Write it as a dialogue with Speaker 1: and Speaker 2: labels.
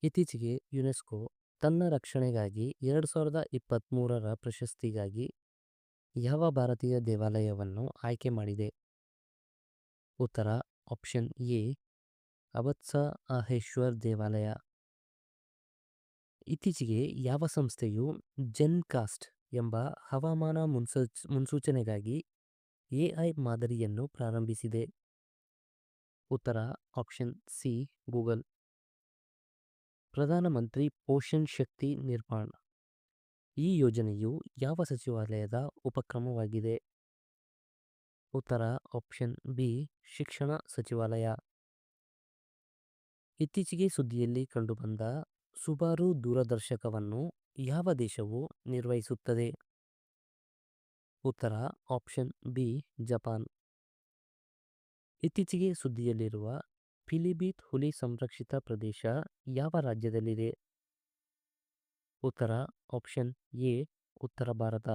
Speaker 1: ಇತ್ತೀಚೆಗೆ ಯುನೆಸ್ಕೋ ತನ್ನ ರಕ್ಷಣೆಗಾಗಿ 2023ರ ಪ್ರಶಸ್ತಿಗಾಗಿ ಯಾವ ಭಾರತೀಯ ದೇವಾಲಯವನ್ನು ಆಯ್ಕೆ ಮಾಡಿದೆ? ಉತ್ತರ ಆಪ್ಷನ್ ಎ ಅಮೃತ್ಸರ್ ದೇವಾಲಯ. ಇತ್ತೀಚೆಗೆ ಯಾವ ಸಂಸ್ಥೆಯು ಜೆನ್ಕಾಸ್ಟ್ ಎಂಬ ಹವಾಮಾನ ಮುನ್ಸೂಚನೆಗಾಗಿ ಎಐ ಮಾದರಿಯನ್ನು ಪ್ರಾರಂಭಿಸಿದೆ? ಉತ್ತರ ಆಪ್ಷನ್ ಸಿ ಗೂಗಲ್. ಪ್ರಧಾನಮಂತ್ರಿ ಪೋಷಣ್ ಶಕ್ತಿ ನಿರ್ಮಾಣ್ ಈ ಯೋಜನೆಯು ಯಾವ ಸಚಿವಾಲಯದ ಉಪಕ್ರಮವಾಗಿದೆ? ಉತ್ತರ ಆಪ್ಷನ್ ಬಿ ಶಿಕ್ಷಣ ಸಚಿವಾಲಯ. ಇತ್ತೀಚೆಗೆ ಸುದ್ದಿಯಲ್ಲಿ ಕಂಡುಬಂದ ಸುಬಾರು ದೂರದರ್ಶಕವನ್ನು ಯಾವ ದೇಶವು ನಿರ್ವಹಿಸುತ್ತದೆ? ಉತ್ತರ ಆಪ್ಷನ್ ಬಿ ಜಪಾನ್. ಇತ್ತೀಚೆಗೆ ಸುದ್ದಿಯಲ್ಲಿರುವ ಪಿಲಿಭೀತ್ ಹುಲಿ ಸಂರಕ್ಷಿತ ಪ್ರದೇಶ ಯಾವ ರಾಜ್ಯದಲ್ಲಿದೆ? ಉತ್ತರ ಆಪ್ಷನ್ ಎ ಉತ್ತರ ಭಾರತ.